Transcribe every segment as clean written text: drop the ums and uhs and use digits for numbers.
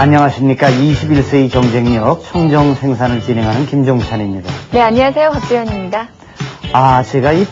안녕하십니까. 21세기 경쟁력 청정 생산을 진행하는 김종찬입니다. 네, 안녕하세요. 박지현입니다. 제가 이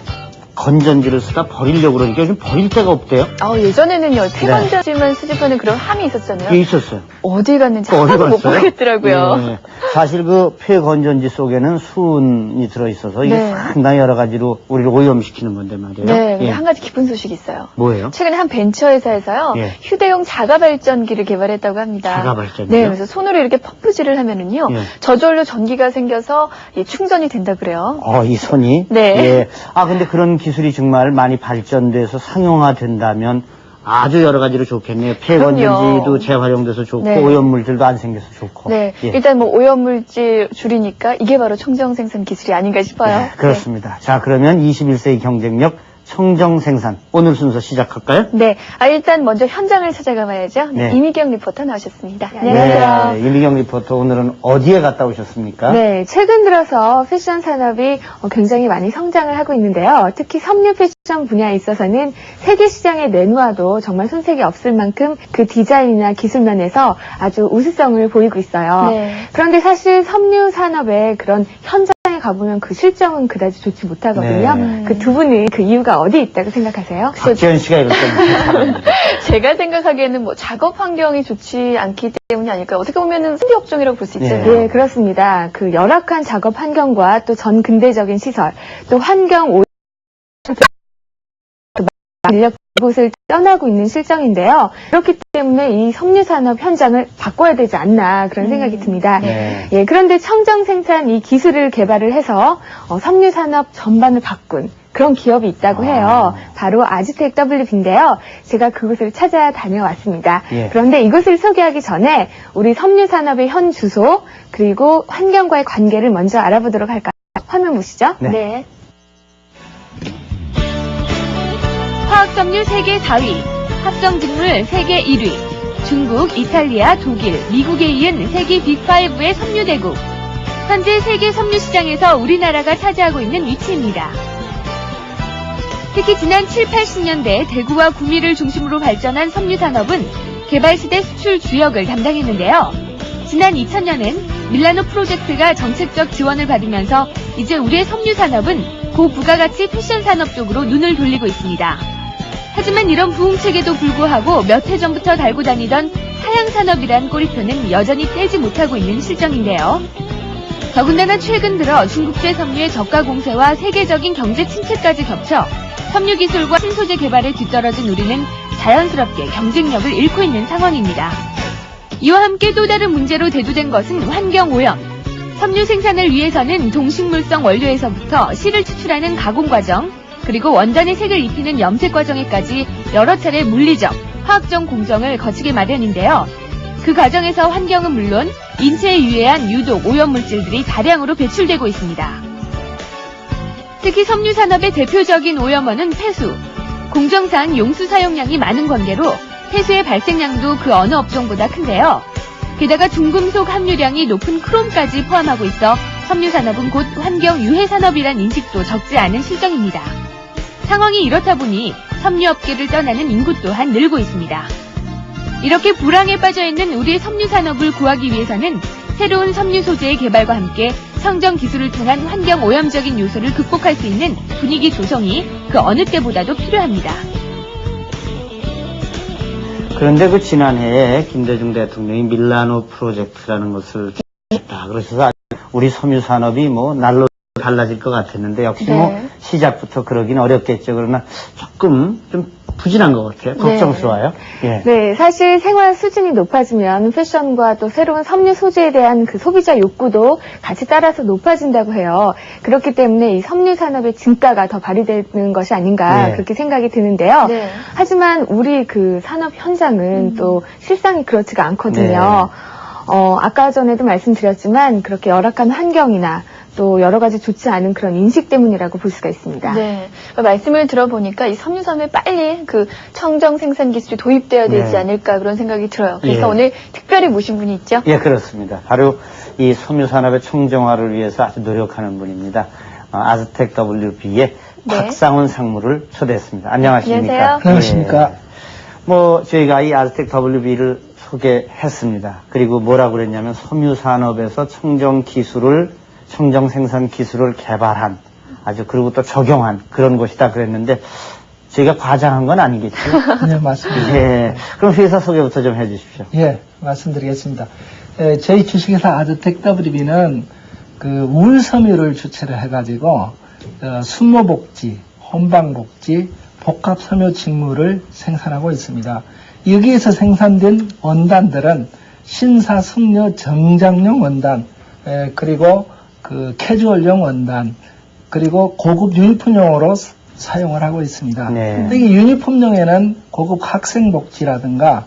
건전지를 쓰다 버리려고 그러니까 요즘 버릴 데가 없대요. 예전에는요, 폐건전지만 수집하는 그런 함이 있었잖아요. 예, 있었어요. 어디 갔는지 하나도 못 보겠더라고요. 네. 사실 그 폐건전지 속에는 수은이 들어있어서 이게 네. 상당히 여러 가지로 우리를 오염시키는 건데 말이에요. 네, 근데 예. 한 가지 기쁜 소식이 있어요. 뭐예요? 최근에 한 벤처회사에서요, 예. 휴대용 자가발전기를 개발했다고 합니다. 자가발전기요? 네, 그래서 손으로 이렇게 펌프질을 하면은요, 예. 저절로 전기가 생겨서 충전이 된다 그래요. 이 손이? 네. 예. 근데 그런 기술이 정말 많이 발전돼서 상용화된다면 아주 여러 가지로 좋겠네요. 폐건전지도 그럼요. 재활용돼서 좋고, 네. 오염물질도 안 생겨서 좋고. 네, 예. 일단 뭐 오염물질 줄이니까 이게 바로 청정생산 기술이 아닌가 싶어요. 네, 그렇습니다. 자, 그러면 21세기 경쟁력 청정생산. 오늘 순서 시작할까요? 네, 일단 먼저 현장을 찾아가 봐야죠. 네. 이미경 리포터 나오셨습니다. 네, 이미경 리포터 오늘은 어디에 갔다 오셨습니까? 네, 최근 들어서 패션 산업이 굉장히 많이 성장을 하고 있는데요. 특히 섬유 패션 분야에 있어서는 세계 시장에 내놓아도 정말 손색이 없을 만큼 그 디자인이나 기술 면에서 아주 우수성을 보이고 있어요. 네. 그런데 사실 섬유 산업의 그런 현장에 가보면 그 실정은 그다지 좋지 못하거든요. 네. 그 두 분은 그 이유가 어디에 있다고 생각하세요? 박지현 씨가 이럴 때는 제가 생각하기에는 뭐 작업 환경이 좋지 않기 때문이 아닐까요? 어떻게 보면은 승비 업종이라고 볼 수 있잖아요. 네, 그렇습니다. 그 열악한 작업 환경과 또 전 근대적인 시설, 또 환경 오염 인력 이곳을 떠나고 있는 실정인데요. 그렇기 때문에 이 섬유 산업 현장을 바꿔야 되지 않나 그런 생각이 듭니다. 네. 예, 그런데 청정 생산 이 기술을 개발을 해서 섬유 산업 전반을 바꾼 그런 기업이 있다고 해요. 바로 아즈텍 WB인데요. 제가 그곳을 찾아 다녀왔습니다. 예. 그런데 이곳을 소개하기 전에 우리 섬유 산업의 현 주소 그리고 환경과의 관계를 먼저 알아보도록 할까요? 화면 보시죠. 네. 네. 화학섬유 세계 4위, 합성직물 세계 1위, 중국, 이탈리아, 독일, 미국에 이은 세계 빅5의 섬유대국. 현재 세계 섬유 시장에서 우리나라가 차지하고 있는 위치입니다. 특히 지난 7, 80년대 대구와 구미를 중심으로 발전한 섬유 산업은 개발시대 수출 주역을 담당했는데요. 지난 2000년엔 밀라노 프로젝트가 정책적 지원을 받으면서 이제 우리의 섬유 산업은 고부가가치 패션 산업 쪽으로 눈을 돌리고 있습니다. 하지만 이런 부흥책에도 불구하고 몇 해 전부터 달고 다니던 하향산업이란 꼬리표는 여전히 떼지 못하고 있는 실정인데요. 더군다나 최근 들어 중국제 섬유의 저가 공세와 세계적인 경제 침체까지 겹쳐 섬유 기술과 신소재 개발에 뒤떨어진 우리는 자연스럽게 경쟁력을 잃고 있는 상황입니다. 이와 함께 또 다른 문제로 대두된 것은 환경오염. 섬유 생산을 위해서는 동식물성 원료에서부터 실을 추출하는 가공 과정, 그리고 원단에 색을 입히는 염색 과정에까지 여러 차례 물리적, 화학적 공정을 거치게 마련인데요. 그 과정에서 환경은 물론 인체에 유해한 유독 오염물질들이 다량으로 배출되고 있습니다. 특히 섬유 산업의 대표적인 오염원은 폐수. 공정상 용수 사용량이 많은 관계로 폐수의 발생량도 그 어느 업종보다 큰데요. 게다가 중금속 함유량이 높은 크롬까지 포함하고 있어 섬유 산업은 곧 환경 유해 산업이란 인식도 적지 않은 실정입니다. 상황이 이렇다 보니 섬유업계를 떠나는 인구 또한 늘고 있습니다. 이렇게 불황에 빠져있는 우리의 섬유 산업을 구하기 위해서는 새로운 섬유 소재의 개발과 함께 청정 기술을 통한 환경 오염적인 요소를 극복할 수 있는 분위기 조성이 그 어느 때보다도 필요합니다. 그런데 그 지난해에 김대중 대통령이 밀라노 프로젝트라는 것을 했다. 그러셔서 우리 섬유 산업이 뭐 날로 달라질 것 같았는데 역시 네. 뭐 시작부터 그러긴 어렵겠죠. 그러나 조금 좀 부진한 것 같아요. 걱정스러워요. 예. 네, 사실 생활 수준이 높아지면 패션과 또 새로운 섬유 소재에 대한 그 소비자 욕구도 같이 따라서 높아진다고 해요. 그렇기 때문에 이 섬유 산업의 진가가 더 발휘되는 것이 아닌가 네. 그렇게 생각이 드는데요. 네. 하지만 우리 그 산업 현장은 또 실상이 그렇지가 않거든요. 아까 전에도 말씀드렸지만 그렇게 열악한 환경이나 또 여러 가지 좋지 않은 그런 인식 때문이라고 볼 수가 있습니다. 네. 말씀을 들어보니까 이 섬유 산업에 빨리 그 청정 생산 기술이 도입되어야 되지 네. 않을까 그런 생각이 들어요. 그래서 예. 오늘 특별히 모신 분이 있죠. 예, 그렇습니다. 바로 이 섬유 산업의 청정화를 위해서 아주 노력하는 분입니다. 아즈텍 WB의 네. 박상훈 상무를 초대했습니다. 안녕하십니까? 안녕하세요. 안녕하십니까. 뭐 저희가 이 아즈텍 WB를 소개했습니다. 그리고 뭐라고 그랬냐면 섬유산업에서 청정 생산 기술을 개발한 아주 그리고 또 적용한 그런 곳이다 그랬는데 저희가 과장한 건 아니겠죠? 네, 맞습니다. 예. 그럼 회사 소개부터 좀 해주십시오. 예, 말씀드리겠습니다. 저희 주식회사 아즈텍 WB는 그 울섬유를 주체를 해가지고 순모복지, 혼방복지, 복합섬유 직물을 생산하고 있습니다. 여기에서 생산된 원단들은 신사숙녀 정장용 원단, 그리고 그 캐주얼용 원단, 그리고 고급 유니폼용으로 사용을 하고 있습니다. 네. 이 유니폼용에는 고급 학생복지라든가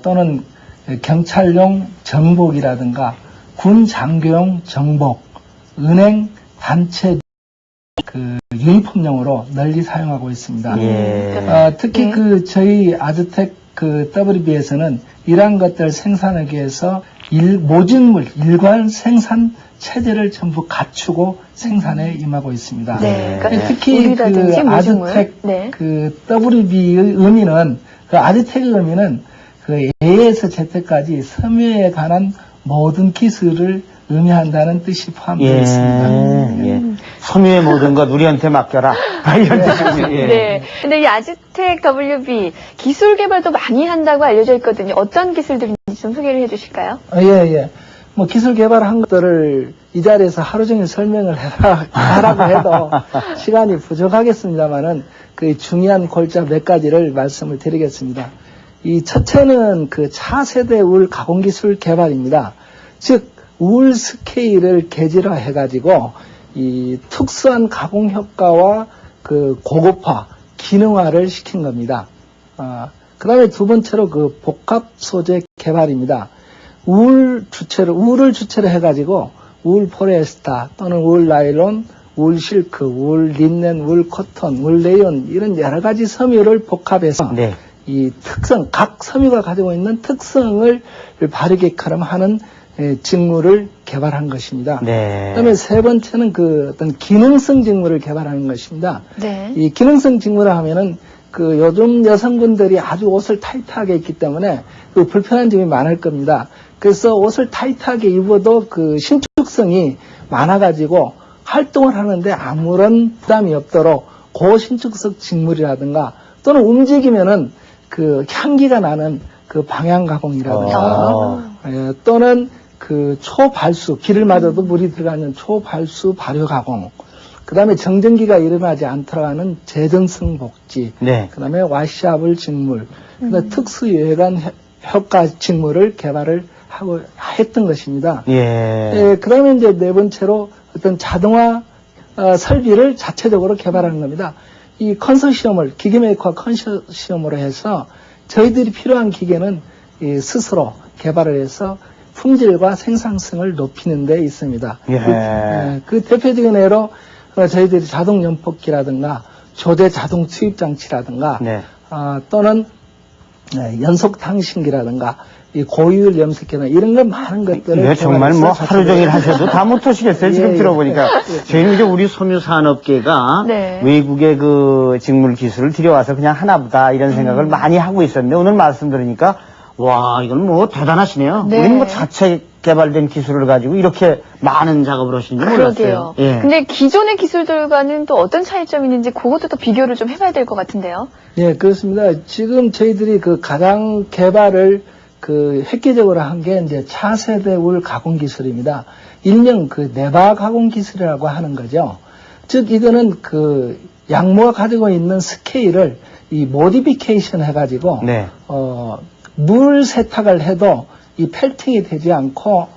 또는 경찰용 정복이라든가 군 장교용 정복, 은행 단체 그 유니폼용으로 널리 사용하고 있습니다. 예. 특히 네. 그 저희 아즈텍 그 WB에서는 이러한 것들 생산하기 위해서 모직물 일괄 생산 체제를 전부 갖추고 생산에 임하고 있습니다. 네. 그러니까 특히 그 우리라든지 모직물. 아즈텍 네. 그 WB의 의미는 그 아즈텍의 의미는 그 A에서 Z까지 섬유에 관한 모든 기술을 의미한다는 뜻이 포함되어 있습니다. 예. 섬유의 모든 것 우리한테 맡겨라. 이런 뜻이군요. 예. 네. 근데 이 아즈텍 WB 기술 개발도 많이 한다고 알려져 있거든요. 어떤 기술들인지 좀 소개를 해주실까요? 예. 뭐 기술 개발한 것들을 이 자리에서 하루 종일 설명을 하라고 해도 시간이 부족하겠습니다만은 그 중요한 골자 몇 가지를 말씀을 드리겠습니다. 이 첫째는 그 차세대 울 가공 기술 개발입니다. 즉 울 스케일을 계질화해가지고 이 특수한 가공 효과와 그 고급화, 기능화를 시킨 겁니다. 그 다음에 두 번째로 그 복합 소재 개발입니다. 울을 주체로 해가지고 울 포레스타 또는 울 나일론, 울 실크, 울 린넨, 울 코톤, 울 레이온 이런 여러 가지 섬유를 복합해서 네. 이 특성, 각 섬유가 가지고 있는 특성을 바르게끔 하는 직물을 개발한 것입니다. 네. 그다음에 세 번째는 그 어떤 기능성 직물을 개발하는 것입니다. 네. 이 기능성 직물을 하면은 그 요즘 여성분들이 아주 옷을 타이트하게 입기 때문에 그 불편한 점이 많을 겁니다. 그래서 옷을 타이트하게 입어도 그 신축성이 많아가지고 활동을 하는데 아무런 부담이 없도록 고신축성 직물이라든가 또는 움직이면은 그 향기가 나는 그 방향 가공이라든가 또는 그 초발수, 비를 맞아도 물이 들어가는 초발수 발효 가공, 그 다음에 정전기가 일어나지 않도록 하는 재전성 복지, 네. 그 다음에 와시아블 직물, 그다음에 특수유해관 효과 직물을 개발을 하고 했던 것입니다. 예. 그 다음에 이제 네 번째로 어떤 자동화 설비를 자체적으로 개발하는 겁니다. 이 컨소시엄을, 기계메이커 컨소시엄으로 해서 저희들이 필요한 기계는 스스로 개발을 해서 품질과 생산성을 높이는 데 있습니다. 예. 그 대표적인 예로 저희들이 자동 연폭기라든가 조대 자동 투입 장치라든가 네. 또는 연속 탕신기라든가 이 고유율 염색기나 이런 거 많은 것들을 네, 정말 뭐 하루 종일 하셔도 다 못하시겠어요. 지금 예. 들어보니까. 저희는 이제 우리 섬유산업계가 네. 외국의 그 직물 기술을 들여와서 그냥 하나보다 이런 생각을 많이 하고 있었는데 오늘 말씀 들으니까 와, 이건 뭐 대단하시네요. 네. 우리는 뭐 자체 개발된 기술을 가지고 이렇게 많은 작업을 하시는지 몰랐어요. 그러게요. 근데 기존의 기술들과는 또 어떤 차이점이 있는지 그것도 또 비교를 좀 해봐야 될 것 같은데요. 예, 그렇습니다. 지금 저희들이 그 가장 개발을 그 획기적으로 한 게 이제 차세대 울 가공 기술입니다. 일명 그 내바 가공 기술이라고 하는 거죠. 즉 이거는 그 양모가 가지고 있는 스케일을 이 모디피케이션 해가지고 네. 물 세탁을 해도 이 펠팅이 되지 않고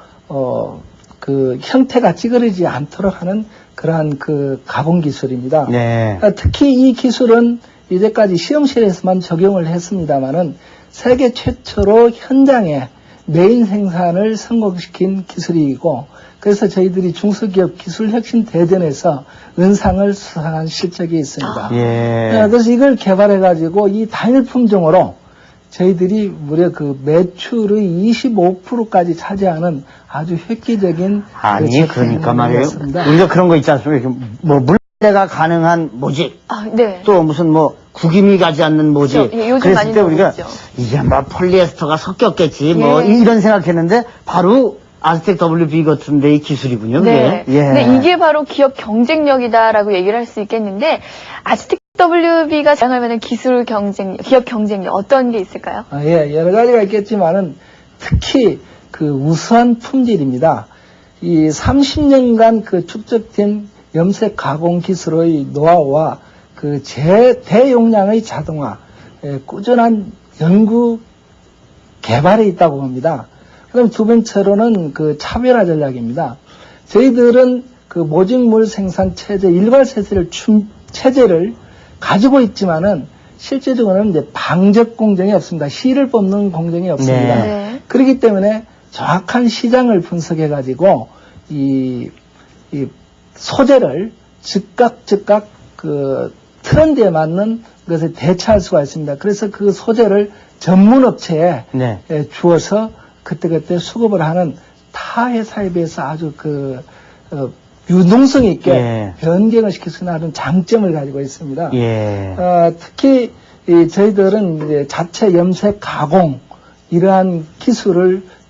그 형태가 찌그러지지 않도록 하는 그러한 그 가공 기술입니다. 네. 특히 이 기술은 이제까지 시험실에서만 적용을 했습니다만은 세계 최초로 현장에 메인 생산을 성공시킨 기술이고 그래서 저희들이 중소기업 기술혁신 대전에서 은상을 수상한 실적이 있습니다. 예. 그래서 이걸 개발해가지고 이 단일 품종으로 저희들이 무려 그 매출의 25%까지 차지하는 아주 획기적인 아니, 그러니까 말이에요. 제품이었습니다. 우리가 그런 거 있지 않습니까? 뭐, 물 3대가 가능한 모직, 아, 네. 또 무슨 뭐 구김이 가지 않는 모직. 그렇죠. 예, 요즘 그랬을 많이 때 우리가 나오고 있죠. 이게 뭐 폴리에스터가 섞였겠지 뭐 예. 이런 생각했는데 바로 아즈텍 WB 같은 데의 기술이군요. 네. 그게. 예. 근데 이게 바로 기업 경쟁력이다라고 얘기를 할 수 있겠는데, 아즈텍 WB가 자랑할 만한 기술 경쟁력, 기업 경쟁력 어떤 게 있을까요? 예, 여러 가지가 있겠지만은 특히 그 우수한 품질입니다. 이 30년간 그 축적된 염색 가공 기술의 노하우와 그 대용량의 자동화, 꾸준한 연구 개발에 있다고 봅니다. 그다음 두 번째로는 그 차별화 전략입니다. 저희들은 그 모직물 생산 체제, 일괄 체제를 가지고 있지만은 실제적으로는 이제 방적 공정이 없습니다. 실을 뽑는 공정이 없습니다. 네. 그렇기 때문에 정확한 시장을 분석해 가지고 이 소재를 즉각 그 트렌드에 맞는 것에 대처할 수가 있습니다. 그래서 그 소재를 전문 업체에 네. 주어서 그때그때 수급을 하는 타 회사에 비해서 아주 유동성 있게 예. 변경을 시킬 수 있는 장점을 가지고 있습니다. 예. 특히 저희들은 이제 자체 염색 가공 이러한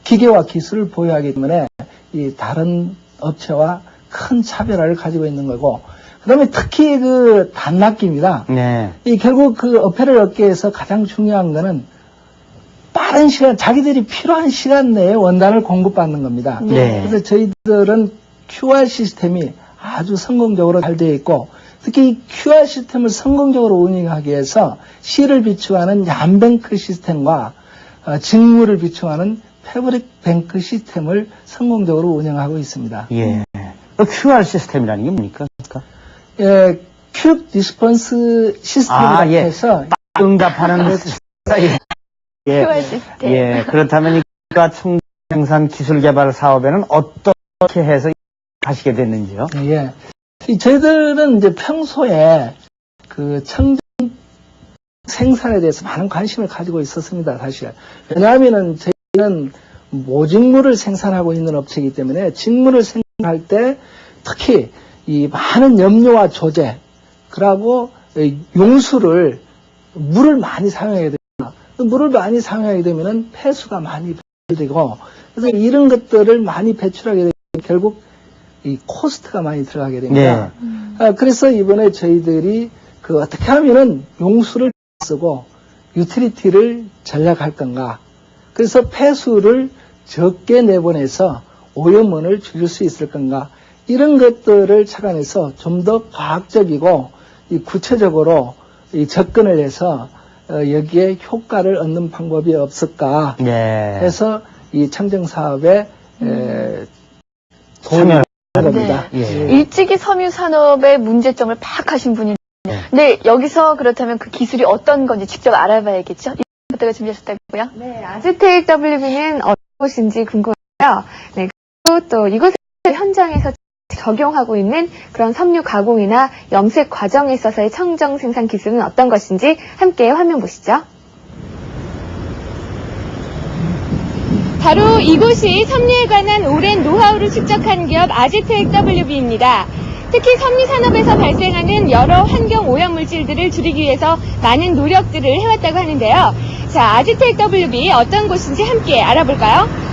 기계와 기술을 보유하기 때문에 이 다른 업체와 큰 차별화를 가지고 있는 거고, 그다음에 특히 그 단납기입니다. 네. 결국 그 어패럴 업계에서 가장 중요한 거는 빠른 시간, 자기들이 필요한 시간 내에 원단을 공급받는 겁니다. 네. 그래서 저희들은 QR 시스템이 아주 성공적으로 잘 되어 있고, 특히 이 QR 시스템을 성공적으로 운영하기 위해서 실을 비추하는 얀뱅크 시스템과 직물을 비추하는 패브릭 뱅크 시스템을 성공적으로 운영하고 있습니다. 예. QR 시스템이라는 게 뭡니까? 예, 퀵 리스폰스 시스템이라고 예. 해서 응답하는 예. QR 시스템. 예. 그렇다면 이 생산 기술 개발 사업에는 어떻게 해서 하시게 됐는지요? 예. 저희들은 이제 평소에 그 청정 생산에 대해서 많은 관심을 가지고 있었습니다, 사실. 왜냐하면은 저희는 모직물을 생산하고 있는 업체이기 때문에 직물을 생산할 때 특히 이 많은 염료와 조제, 그리고 용수를, 물을 많이 사용하게 됩니다. 물을 많이 사용하게 되면은 폐수가 많이 배출되고, 그래서 이런 것들을 많이 배출하게 되면 결국 이 코스트가 많이 들어가게 됩니다. 네. 그래서 이번에 저희들이 그 어떻게 하면은 용수를 쓰고 유틸리티를 전략할 건가. 그래서 폐수를 적게 내보내서 오염원을 줄일 수 있을 건가. 이런 것들을 착안해서 좀 더 과학적이고 구체적으로 접근을 해서 여기에 효과를 얻는 방법이 없을까 네. 해서 이 청정 사업에 참여를 겁니다. 예. 일찍이 섬유 산업의 문제점을 파악하신 분이. 네. 근데 여기서 그렇다면 그 기술이 어떤 건지 직접 알아봐야겠죠? 이것들을 준비하셨다고요? 네, 아즈텍 WB는 어떤 곳인지 궁금해요. 네, 그리고 또 이곳 현장에서 적용하고 있는 그런 섬유 가공이나 염색 과정에 있어서의 청정 생산 기술은 어떤 것인지 함께 화면 보시죠. 바로 이곳이 섬유에 관한 오랜 노하우를 축적한 기업 아즈텍 WB입니다. 특히 섬유 산업에서 발생하는 여러 환경 오염 물질들을 줄이기 위해서 많은 노력들을 해왔다고 하는데요. 자, 아즈텍 WB 어떤 곳인지 함께 알아볼까요?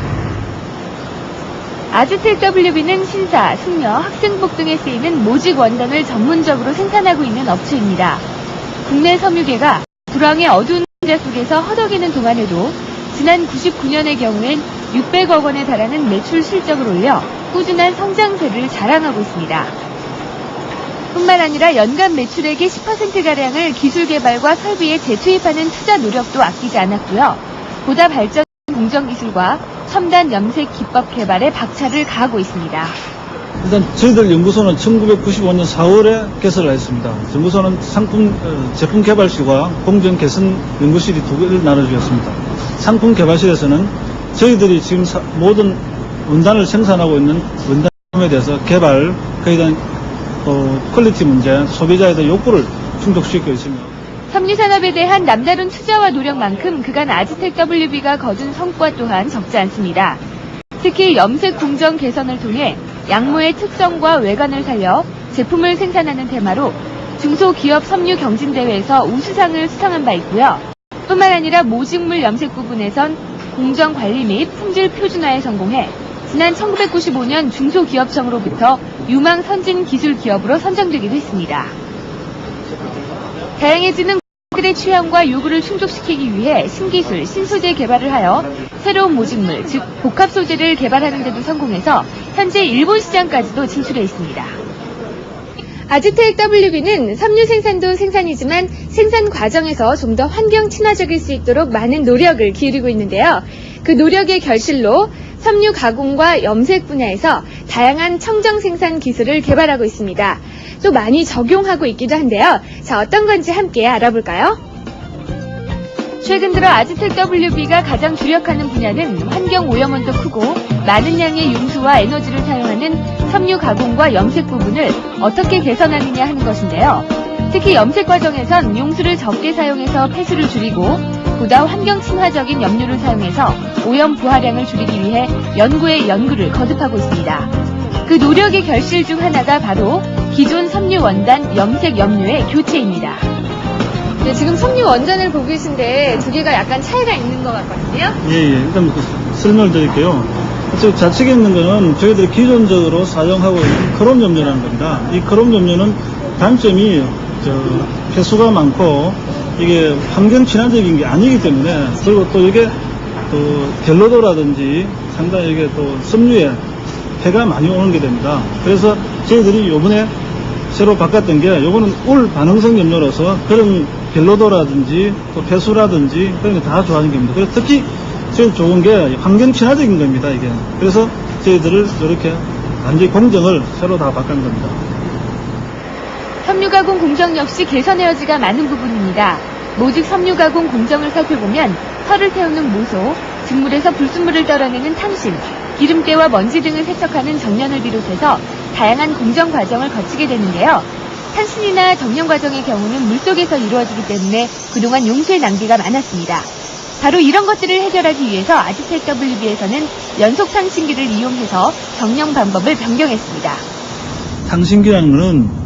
아즈텍 WB는 신사, 숙녀, 학생복 등에 쓰이는 모직 원단을 전문적으로 생산하고 있는 업체입니다. 국내 섬유계가 불황의 어두운 문제 속에서 허덕이는 동안에도 지난 99년의 경우엔 600억 원에 달하는 매출 실적을 올려 꾸준한 성장세를 자랑하고 있습니다. 뿐만 아니라 연간 매출액의 10%가량을 기술 개발과 설비에 재투입하는 투자 노력도 아끼지 않았고요. 보다 발전한 공정기술과 첨단 염색 기법 개발에 박차를 가하고 있습니다. 일단 저희들 연구소는 1995년 4월에 개설을 했습니다. 연구소는 제품 개발실과 공정 개선 연구실이 두 개를 나눠주었습니다. 상품 개발실에서는 저희들이 지금 모든 원단을 생산하고 있는 원단에 대해서 개발, 그에 대한 퀄리티 문제, 소비자에 대한 욕구를 충족시키고 있습니다. 섬유산업에 대한 남다른 투자와 노력만큼 그간 아즈텍 WB가 거둔 성과 또한 적지 않습니다. 특히 염색 공정 개선을 통해 양모의 특성과 외관을 살려 제품을 생산하는 테마로 중소기업 섬유 경진대회에서 우수상을 수상한 바 있고요. 뿐만 아니라 모직물 염색 부분에선 공정관리 및 품질 표준화에 성공해 지난 1995년 중소기업청으로부터 유망 선진 기술 기업으로 선정되기도 했습니다. 다양해지는 국민들의 취향과 요구를 충족시키기 위해 신기술, 신소재 개발을 하여 새로운 모직물, 즉 복합 소재를 개발하는 데도 성공해서 현재 일본 시장까지도 진출해 있습니다. 아즈텍 WB는 섬유 생산도 생산이지만 생산 과정에서 좀 더 환경 친화적일 수 있도록 많은 노력을 기울이고 있는데요. 그 노력의 결실로 섬유 가공과 염색 분야에서 다양한 청정 생산 기술을 개발하고 있습니다. 또 많이 적용하고 있기도 한데요. 자, 어떤 건지 함께 알아볼까요? 최근 들어 아즈텍 WB가 가장 주력하는 분야는 환경 오염원도 크고 많은 양의 용수와 에너지를 사용하는 섬유 가공과 염색 부분을 어떻게 개선하느냐 하는 것인데요. 특히 염색 과정에선 용수를 적게 사용해서 폐수를 줄이고 보다 환경 친화적인 염료를 사용해서 오염 부하량을 줄이기 위해 연구에 연구를 거듭하고 있습니다. 그 노력의 결실 중 하나가 바로 기존 섬유 원단 염색 염료의 교체입니다. 네, 지금 섬유 원단을 보고 계신데 두 개가 약간 차이가 있는 것 같거든요. 예, 일단 설명을 드릴게요. 저 좌측에 있는 거는 저희들이 기존적으로 사용하고 있는 크롬 염료라는 겁니다. 이 크롬 염료는 단점이 폐수가 많고 이게 환경 친화적인 게 아니기 때문에, 그리고 또 이게 또 갤로도라든지 상당히 이게 또 섬유에 폐가 많이 오는 게 됩니다. 그래서 저희들이 요번에 새로 바꿨던 게, 요거는 울 반응성 염료로서 그런 갤로도라든지 또 폐수라든지 그런 게 다 좋아지는 겁니다. 그래서 특히 제일 좋은 게 환경 친화적인 겁니다, 이게. 그래서 저희들을 이렇게 완전히 공정을 새로 다 바꾼 겁니다. 섬유 가공 공정 역시 개선의 여지가 많은 부분입니다. 모직 섬유 가공 공정을 살펴보면 털을 태우는 모소, 직물에서 불순물을 떨어내는 탕신, 기름때와 먼지 등을 세척하는 정련을 비롯해서 다양한 공정 과정을 거치게 되는데요. 탄신이나 정련 과정의 경우는 물속에서 이루어지기 때문에 그동안 용수의 낭비가 많았습니다. 바로 이런 것들을 해결하기 위해서 아즈텍 WB에서는 연속 탕신기를 이용해서 정령 방법을 변경했습니다. 탕신기라는 거는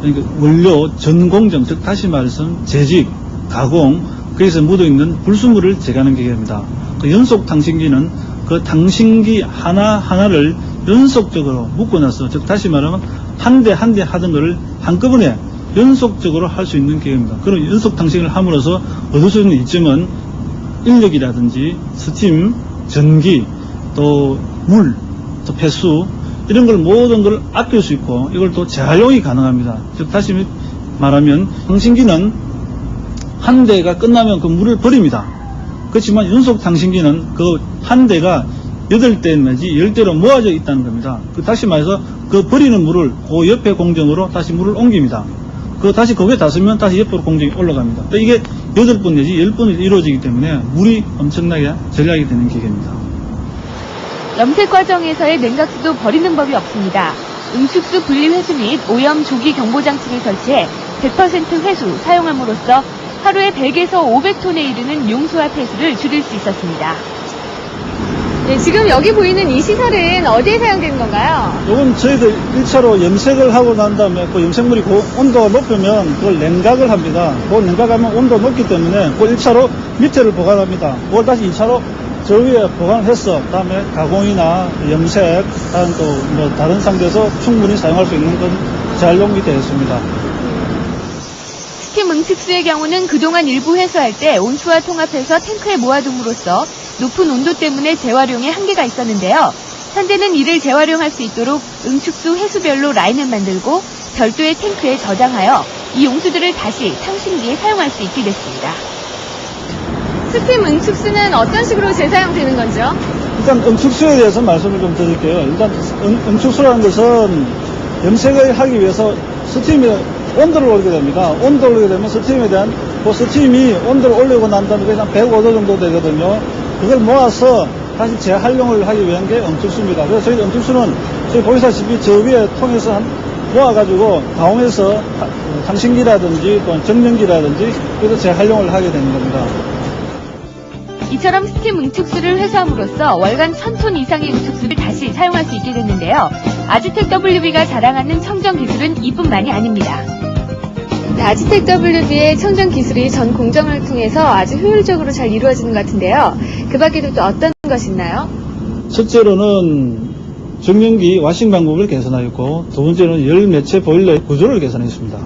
그러니까 원료 전공정, 즉 다시 말해서 재직, 가공, 거기서 묻어있는 불순물을 제거하는 기계입니다. 그 연속 탕신기는 그 탕신기 하나하나를 연속적으로 묶어놔서, 즉 다시 말하면 한 대 한 대 하던 거를 한꺼번에 연속적으로 할 수 있는 기계입니다. 그런 연속 탕신을 함으로써 얻을 수 있는 이점은 인력이라든지 스팀, 전기, 또 물, 또 폐수, 이런 걸 모든 걸 아낄 수 있고 이걸 또 재활용이 가능합니다. 즉 다시 말하면 탕신기는 한 대가 끝나면 그 물을 버립니다. 그렇지만 연속 탕신기는 그 한 대가 8대 내지 10대로 모아져 있다는 겁니다. 다시 말해서 그 버리는 물을 그 옆에 공정으로 다시 물을 옮깁니다. 다시 거기에 닿으면 다시 옆으로 공정이 올라갑니다. 이게 8번 내지 10번이 이루어지기 때문에 물이 엄청나게 절약이 되는 기계입니다. 염색 과정에서의 냉각수도 버리는 법이 없습니다. 응축수 분리 회수 및 오염 조기 경보 장치를 설치해 100% 회수 사용함으로써 하루에 100에서 500톤에 이르는 용수와 폐수를 줄일 수 있었습니다. 네, 지금 여기 보이는 이 시설은 어디에 사용되는 건가요? 이건 저희들 1차로 염색을 하고 난 다음에 그 염색물이 그 온도가 높으면 그걸 냉각을 합니다. 그걸 냉각하면 온도가 높기 때문에 그 1차로 밑에를 보관합니다. 그걸 다시 2차로 저 위에 보관을 해서 그다음에 가공이나 염색, 다른 상대에서 충분히 사용할 수 있는 건 재활용이 되어 있습니다. 스팀 응축수의 경우는 그동안 일부 회수할 때 온수와 통합해서 탱크에 모아둠으로써 높은 온도 때문에 재활용에 한계가 있었는데요. 현재는 이를 재활용할 수 있도록 응축수 회수별로 라인을 만들고 별도의 탱크에 저장하여 이 용수들을 다시 탕신기에 사용할 수 있게 됐습니다. 스팀 응축수는 어떤 식으로 재사용되는 거죠? 일단 응축수에 대해서 말씀을 좀 드릴게요. 일단 응축수라는 것은 염색을 하기 위해서 스팀에 온도를 올리게 됩니다. 온도를 올리게 되면 스팀에 대한 그 스팀이 온도를 올리고 난 다음에 그냥 105도 정도 되거든요. 그걸 모아서 다시 재활용을 하기 위한 게 응축수입니다. 그래서 저희 응축수는 저희 보시다시피 저 위에 통해서 모아가지고 가공해서 탕신기라든지 또 정전기라든지 그래서 재활용을 하게 되는 겁니다. 이처럼 스팀 응축수를 회수함으로써 월간 1000톤 이상의 응축수를 다시 사용할 수 있게 됐는데요. 아즈텍 WB가 자랑하는 청정 기술은 이뿐만이 아닙니다. 네, 아즈텍 WB의 청정 기술이 전 공정을 통해서 아주 효율적으로 잘 이루어지는 것 같은데요. 그 밖에도 또 어떤 것이 있나요? 첫째로는 정전기 와싱 방법을 개선하였고, 두 번째는 열 매체 보일러의 구조를 개선했습니다.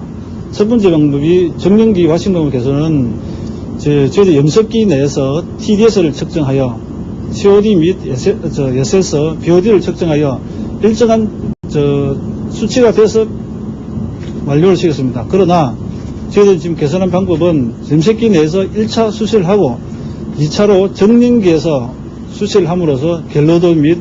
첫 번째 방법이 정전기 와싱 방법 개선은 저희들 염석기 내에서 TDS를 측정하여 COD 및 SS, BOD를 측정하여 일정한 수치가 돼서 완료를 시켰습니다. 그러나 저희들이 지금 개선한 방법은 염색기 내에서 1차 수시를 하고 2차로 정전기에서 수시를 함으로써 갤러드 및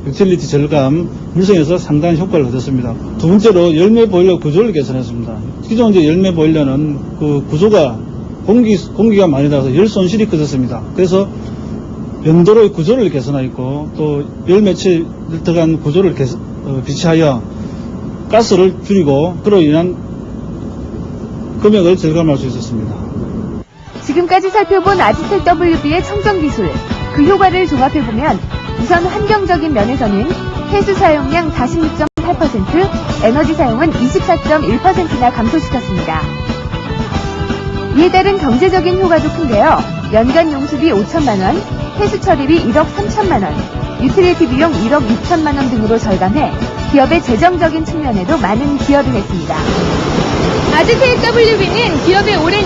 유틸리티 절감, 물성에서 상당한 효과를 얻었습니다. 두 번째로 열매 보일러 구조를 개선했습니다. 기존 열매 보일러는 그 구조가 공기가 많이 나서 열 손실이 커졌습니다. 그래서 연도로의 구조를 개선하였고, 또 열매체에 들어간 구조를 비치하여 가스를 줄이고, 그로 인한 금액을 절감할 수 있었습니다. 지금까지 살펴본 아즈텍 WB의 청정 기술, 그 효과를 종합해보면 우선 환경적인 면에서는 해수 사용량 46.8%, 에너지 사용은 24.1%나 감소시켰습니다. 이에 따른 경제적인 효과도 큰데요. 연간 용수비 5천만 원, 해수 처리비 1억 3천만 원, 유틸리티 비용 1억 6천만 원 등으로 절감해 기업의 재정적인 측면에도 많은 기여를 했습니다. 아즈텍 WB는 기업의 오랜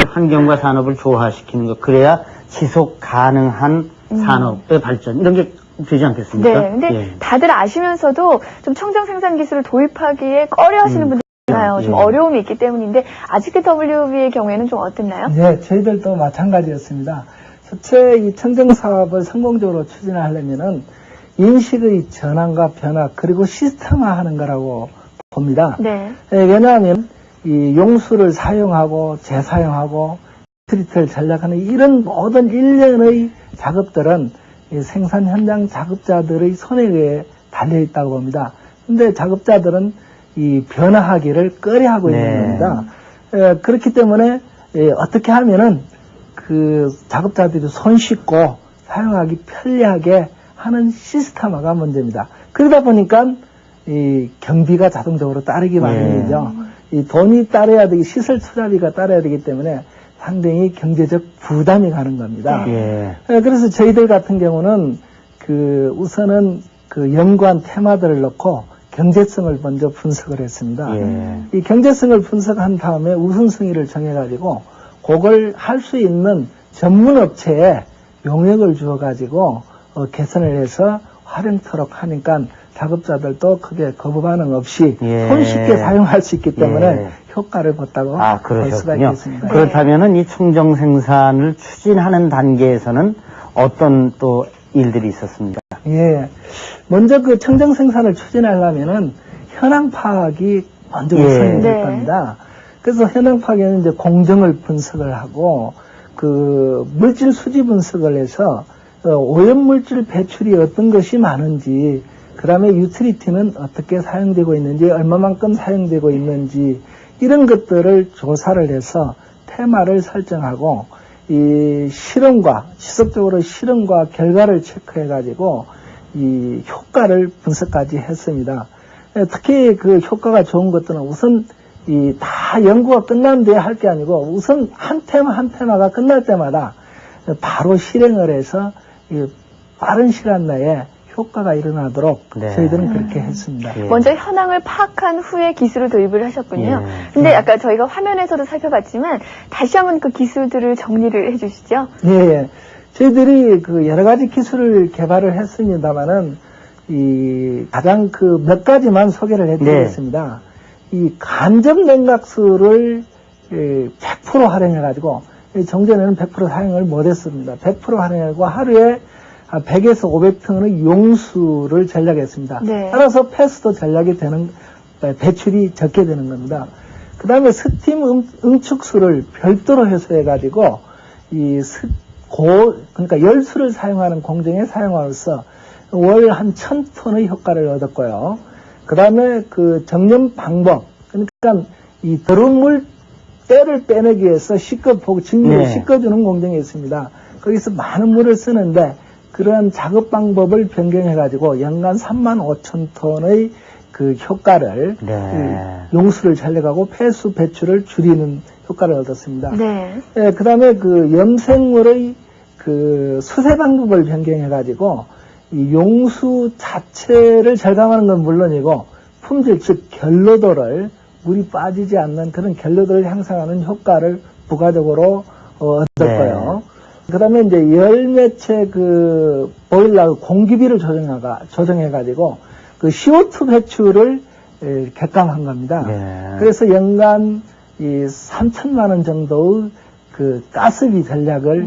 환경과 산업을 조화시키는 것, 그래야 지속 가능한 산업의 발전, 이런 게 되지 않겠습니까? 네, 근데 예. 다들 아시면서도 좀 청정 생산 기술을 도입하기에 꺼려 하시는 분들이 많아요. 좀 예. 어려움이 있기 때문인데, 아즈텍 WB의 경우에는 좀 어땠나요? 네, 저희들도 마찬가지였습니다. 첫째, 이 청정 사업을 성공적으로 추진하려면은 인식의 전환과 변화, 그리고 시스템화하는 거라고 봅니다. 네. 왜냐하면 이 용수를 사용하고 재사용하고 트리트를 전략하는 이런 모든 일련의 작업들은 이 생산 현장 작업자들의 손에 의해 달려 있다고 봅니다. 근데 작업자들은 이 변화하기를 꺼려하고 네. 있는 겁니다. 그렇기 때문에 어떻게 하면은 그 작업자들이 손쉽고 사용하기 편리하게 하는 시스템화가 문제입니다. 그러다 보니까 이 경비가 자동적으로 따르기 마련이죠. 이 돈이 따라야 되기, 시설 투자비가 따라야 되기 때문에 상당히 경제적 부담이 가는 겁니다. 예. 그래서 저희들 같은 경우는 우선은 연구한 테마들을 놓고 경제성을 먼저 분석을 했습니다. 예. 이 경제성을 분석한 다음에 우선순위를 정해가지고 그걸 할 수 있는 전문 업체에 용역을 주어가지고 개선을 해서 활용토록 하니까 작업자들도 크게 거부 반응 없이 예. 손쉽게 사용할 수 있기 때문에 예. 효과를 봤다고 볼 수가 그러셨군요. 있겠습니다. 그렇다면은 이 청정 생산을 추진하는 단계에서는 어떤 또 일들이 있었습니까? 예. 먼저 그 청정 생산을 추진하려면은 현황 파악이 먼저 예. 우선이 될 네. 겁니다. 그래서 현황 파악에는 이제 공정을 분석을 하고 그 물질 수지 분석을 해서 오염물질 배출이 어떤 것이 많은지, 그 다음에 유틸리티는 어떻게 사용되고 있는지, 얼마만큼 사용되고 있는지, 이런 것들을 조사를 해서 테마를 설정하고, 이 실험과, 지속적으로 실험과 결과를 체크해가지고, 이 효과를 분석까지 했습니다. 특히 그 효과가 좋은 것들은 우선 다 연구가 끝난 뒤에 할 게 아니고, 우선 한 테마가 끝날 때마다 바로 실행을 해서 빠른 시간 내에 효과가 일어나도록 네. 저희들은 그렇게 했습니다. 예. 먼저 현황을 파악한 후에 기술을 도입을 하셨군요. 예. 근데 아까 저희가 화면에서도 살펴봤지만 다시 한번 그 기술들을 정리를 해주시죠. 예, 예. 저희들이 그 여러 가지 기술을 개발을 했습니다만은 이 가장 그 몇 가지만 소개를 해드리겠습니다. 이 간접 냉각수를 100% 활용해가지고 정전에는 100% 사용을 못했습니다. 100% 활용하고 하루에 100에서 500톤의 용수를 전략했습니다. 네. 따라서 패스도 전략이 되는 배출이 적게 되는 겁니다. 그 다음에 스팀 응축수를 별도로 해소해가지고 그러니까 열수를 사용하는 공정에 사용함으로써 월 한 1000톤의 효과를 얻었고요. 그 다음에 그 정년 방법, 그러니까 이 더러운 물 때를 빼내기 위해서 증류를 네. 씻어주는 공정이 있습니다. 거기서 많은 물을 쓰는데 그러한 작업 방법을 변경해가지고 연간 35,000톤의 그 효과를 네. 용수를 전략하고 폐수 배출을 줄이는 효과를 얻었습니다. 네. 예, 그 다음에 그 염색물의 그 수세 방법을 변경해가지고 이 용수 자체를 절감하는 건 물론이고 품질, 즉 결로도를 물이 빠지지 않는 그런 결로도를 향상하는 효과를 부가적으로 얻었고요. 그 다음에 이제 열매체 그 보일러 공기비를 조정해가지고 그 CO2 배출을 객감한 겁니다. 네. 그래서 연간 이 3천만 원 정도의 그 가스비 전략을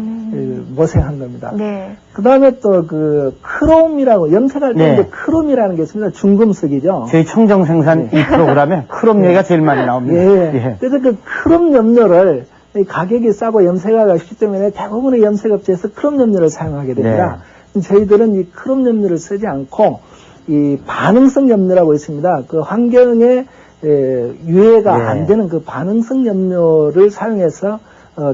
모색한 겁니다. 네. 그 다음에 또 그 크롬이라고 염색할 때 네. 이제 크롬이라는 게 있습니다. 중금속이죠. 저희 청정생산 이 프로그램에 크롬 얘기가 제일 많이 나옵니다. 예. 그래서 그 크롬 염료를 가격이 싸고 염색하기가 쉽기 때문에 대부분의 염색업체에서 크롬 염료를 사용하게 됩니다. 저희들은 이 크롬 염료를 쓰지 않고 이 반응성 염료라고 있습니다. 그 환경에 유해가 네. 안 되는 그 반응성 염료를 사용해서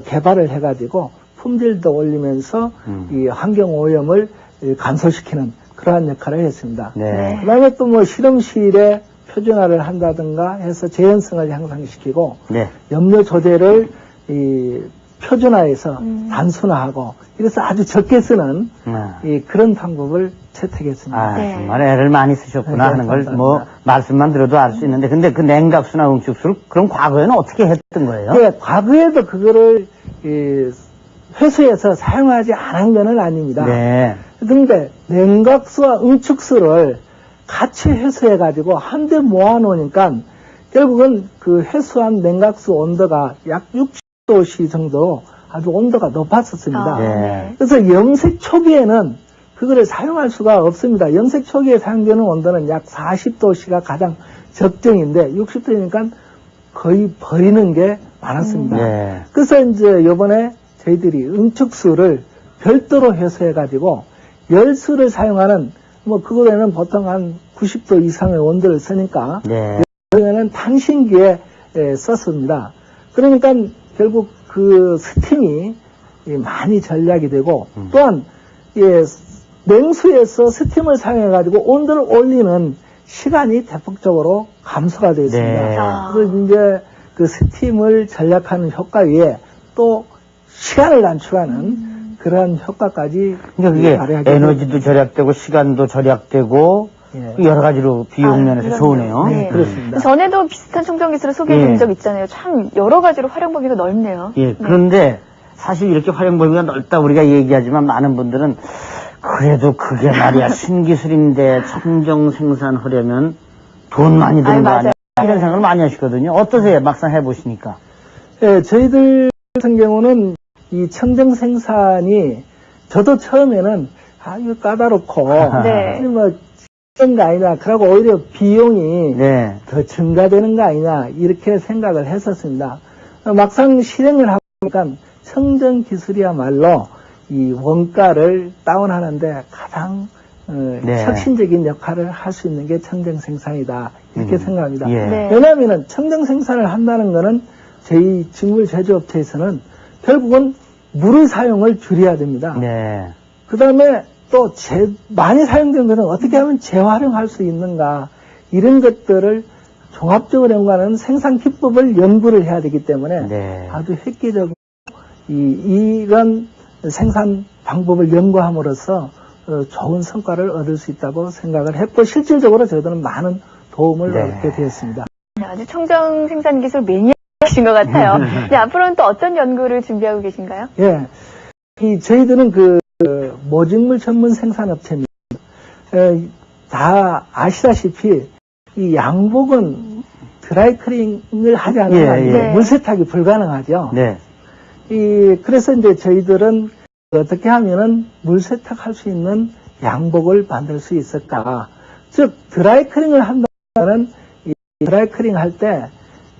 개발을 해가지고 품질도 올리면서 이 환경 오염을 감소시키는 그러한 역할을 했습니다. 네. 그 다음에 또 뭐 실험실에 표준화를 한다든가 해서 재현성을 향상시키고 네. 염료 조제를 이 표준화해서 단순화하고 이래서 아주 적게 쓰는 이 그런 방법을 채택했습니다. 아, 네. 정말 애를 많이 쓰셨구나 네, 하는 걸 감사합니다. 뭐 말씀만 들어도 알 수 있는데 근데 그 냉각수나 응축수를 그럼 과거에는 어떻게 했던 거예요? 예, 과거에도 그거를 회수해서 사용하지 않은 건 아닙니다. 네. 그런데 냉각수와 응축수를 같이 회수해가지고 한 대 모아놓으니까 결국은 그 회수한 냉각수 온도가 약 60도씨 정도 아주 온도가 높았었습니다. 네. 그래서 염색 초기에는 그거를 사용할 수가 없습니다. 염색 초기에 사용되는 온도는 약 40도씨가 가장 적정인데 60도니까 거의 버리는 게 많았습니다. 네. 그래서 이제 요번에 저희들이 응축수를 별도로 회수해가지고 열수를 사용하는 뭐 그거에는 보통 한 90도 이상의 온도를 쓰니까 네. 그러면은 탄신기에 썼습니다. 그러니까 결국 그 스팀이 많이 전략이 되고 또한 냉수에서 스팀을 사용해가지고 온도를 올리는 시간이 대폭적으로 감소가 되어 있습니다. 네. 그래서 이제 그 스팀을 전략하는 효과 외에 또 시간을 단축하는 그런 효과까지 그러니까 그게 발휘하게 에너지도 됩니다. 절약되고 시간도 절약되고 예. 여러 가지로 비용 면에서 그럼요. 좋으네요. 네. 그렇습니다. 전에도 비슷한 청정 기술을 소개해드린 예. 적 있잖아요. 참 여러 가지로 활용 범위가 넓네요. 예, 그런데 사실 이렇게 활용 범위가 넓다 우리가 얘기하지만 많은 분들은 그래도 그게 말이야 신기술인데 청정 생산하려면 돈 많이 드는 거 맞아요. 아니야? 이런 생각을 많이 하시거든요. 어떠세요? 막상 해보시니까. 예, 저희들 같은 경우는 이 청정 생산이 저도 처음에는 이거 까다롭고 네. 뭐 그런 거 아니냐. 그러고 오히려 비용이 네. 더 증가되는 거 아니냐 이렇게 생각을 했었습니다. 막상 실행을 하니까 청정 기술이야말로 이 원가를 다운하는데 가장 네. 혁신적인 역할을 할 수 있는 게 청정 생산이다 이렇게 생각합니다. 예. 네. 왜냐하면 청정 생산을 한다는 거는 저희 직물 제조업체에서는 결국은 물의 사용을 줄여야 됩니다. 네. 그 다음에 또 많이 사용되는 것은 어떻게 하면 재활용할 수 있는가 이런 것들을 종합적으로 연구하는 생산 기법을 연구를 해야 되기 때문에 네. 아주 획기적으로 이런 생산 방법을 연구함으로써 좋은 성과를 얻을 수 있다고 생각을 했고 실질적으로 저희들은 많은 도움을 네. 얻게 되었습니다. 아주 청정 생산 기술 매니아이신 것 같아요. 네, 앞으로는 또 어떤 연구를 준비하고 계신가요? 예, 저희들은 모직물 전문 생산업체입니다. 다 아시다시피 이 양복은 드라이클링을 하지 않으면 예. 물세탁이 불가능하죠. 네. 그래서 이제 저희들은 어떻게 하면은 물세탁할 수 있는 양복을 만들 수 있을까? 즉 드라이클링을 한다는 이 드라이클링 할 때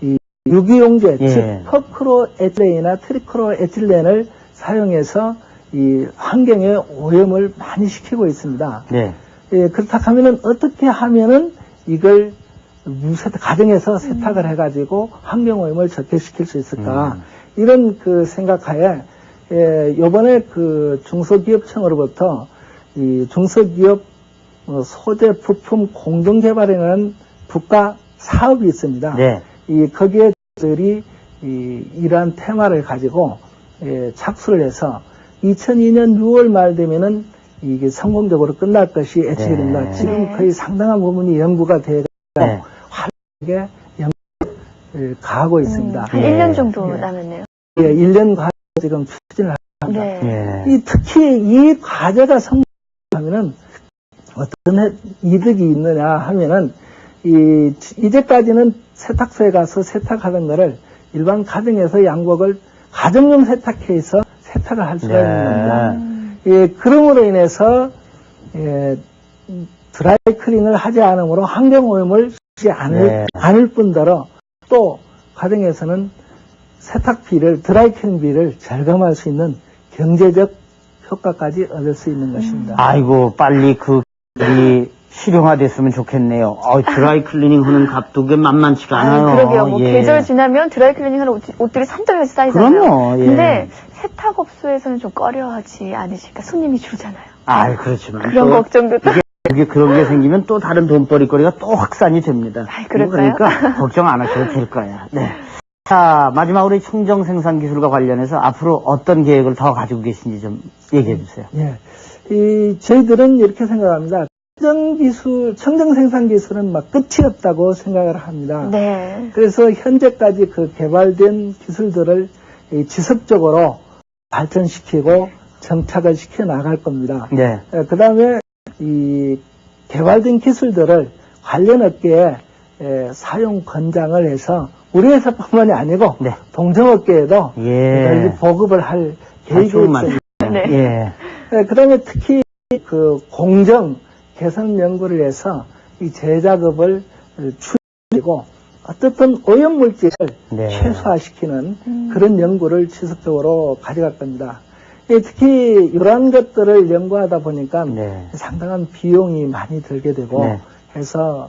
이 유기용제, 예. 즉 퍼크로에틸렌이나 트리크로에틸렌을 사용해서 이 환경에 오염을 많이 시키고 있습니다. 네. 그렇다 하면은 어떻게 하면은 이걸 가정에서 세탁을 해가지고 환경오염을 적게시킬 수 있을까? 이런 생각하에 요번에 중소기업청으로부터 이 중소기업 소재 부품 공동개발이라는 국가 사업이 있습니다. 네. 거기에 저희들이 이러한 테마를 가지고 착수를 해서 2002년 6월 말 되면은 이게 성공적으로 끝날 것이 예측이 됩니다. 네. 지금 네. 거의 상당한 부분이 연구가 되어 네. 활발하게 연구를 가하고 있습니다. 한 예. 1년 정도 예. 남았네요. 1년 과정 지금 추진을 합니다. 네. 예. 특히 이 과제가 성공하면은 어떤 이득이 있느냐 하면은 이제까지는 세탁소에 가서 세탁하던 거를 일반 가정에서 양복을 가정용 세탁기에서 세탁을 할 수가 있는 겁니다. 그럼으로 인해서 드라이클링을 하지 않으므로 환경오염을 주지 않을 뿐더러 또 가정에서는 세탁비를 드라이클링비를 절감할 수 있는 경제적 효과까지 얻을 수 있는 것입니다. 아이고, 빨리 이 실용화됐으면 좋겠네요. 드라이 클리닝 하는 값도 그게 만만치가 않아요. 그러게요. 뭐 예. 계절 지나면 드라이클리닝 하는 옷들이 산더미같이 쌓이잖아요. 그럼요. 예. 근데 세탁업소에서는 좀 꺼려하지 않으실까? 손님이 줄잖아요. 그렇지만. 그런 또 걱정도 또. 그게 그런 게 생기면 또 다른 돈벌이거리가 또 확산이 됩니다. 그럴까요? 그러니까 걱정 안 하셔도 될 거야. 네. 자, 마지막으로 청정 생산 기술과 관련해서 앞으로 어떤 계획을 더 가지고 계신지 좀 얘기해 주세요. 예. 저희들은 이렇게 생각합니다. 청정 생산 기술은 끝이 없다고 생각을 합니다. 네. 그래서 현재까지 개발된 기술들을 지속적으로 발전시키고 정착을 시켜 나갈 겁니다. 네. 그 다음에 개발된 기술들을 관련 업계에 사용 권장을 해서 우리 회사뿐만이 아니고 네. 동종업계에도 예. 보급을 할 계획이 좋은 있습니다. 네. 예. 그 다음에 특히 공정 개선 연구를 해서 이 제작업을 추진하고 어떻든 오염물질을 네. 최소화시키는 그런 연구를 지속적으로 가져갈 겁니다. 특히 이러한 것들을 연구하다 보니까 네. 상당한 비용이 많이 들게 되고 네. 해서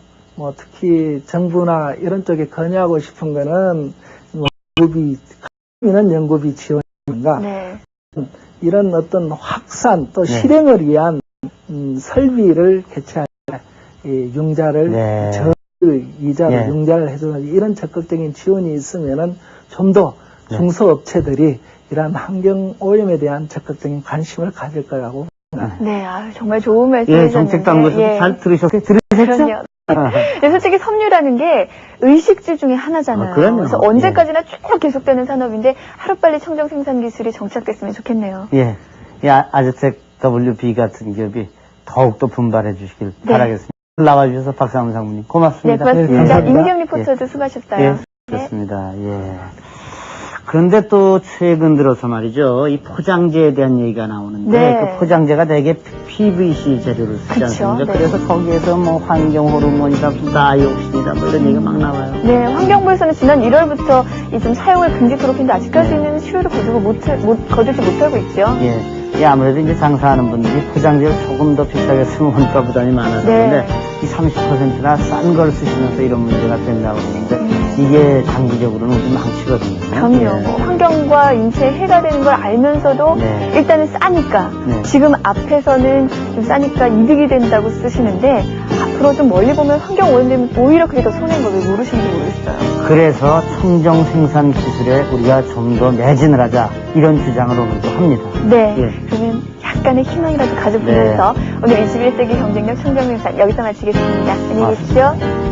특히 정부나 이런 쪽에 건의하고 싶은 거는 연구비 지원인가 네. 이런 어떤 확산 또 네. 실행을 위한 설비를 개최할 때 융자를 네. 이자를 네. 융자를 해주는 이런 적극적인 지원이 있으면은 좀 더 네. 중소업체들이 이러한 환경 오염에 대한 적극적인 관심을 가질 거라고 네. 정말 좋은 말씀이셨는데. 예, 정책당국에서 잘 들으셨어요? 그럼요. 근데 솔직히 섬유라는 게 의식주 중에 하나잖아요. 그럼요. 그래서 언제까지나 쭉 계속되는 산업인데 하루빨리 청정 생산 기술이 정착됐으면 좋겠네요. 예. 아즈텍 WB 같은 기업이 더욱더 분발해 주시길 네. 바라겠습니다. 나와주셔서 박상훈 상무님 네, 고맙습니다. 고맙습니다. 감사합니다. 임경 리포터도 수고하셨어요. 예, 좋습니다. 예. 그런데 또 최근 들어서 말이죠. 이 포장재에 대한 얘기가 나오는데 네. 그 포장재가 대개 PVC 재료를 쓰지 그쵸, 않습니까? 네. 그래서 거기에서 환경 호르몬이다, 다이옥신이다 이런 얘기가 막 나와요. 네, 환경부에서는 지난 1월부터 좀 사용을 금지토록 했는데 아직까지는 시효를 거두지 못하고 있죠. 예, 아무래도 이제 장사하는 분들이 포장재를 조금 더 비싸게 쓰면 원가 부담이 많아서 네. 그런데 이 30%나 싼 걸 쓰시면서 이런 문제가 된다고 그러는데 이게 장기적으로는 좀 망치거든요. 그럼요. 예. 환경과 인체에 해가 되는 걸 알면서도 네. 일단은 싸니까 네. 지금 앞에서는 좀 싸니까 이득이 된다고 쓰시는데 앞으로 좀 멀리 보면 환경 오염되면 오히려 그게 더 손해인 걸 왜 모르시는지 모르겠어요. 그래서 청정 생산 기술에 우리가 좀 더 매진을 하자 이런 주장을 오늘도 합니다. 네. 예. 그러면 약간의 희망이라도 가져보면서 오늘 21세기 경쟁력 청정생산 여기서 마치겠습니다. 안녕히 계십시오.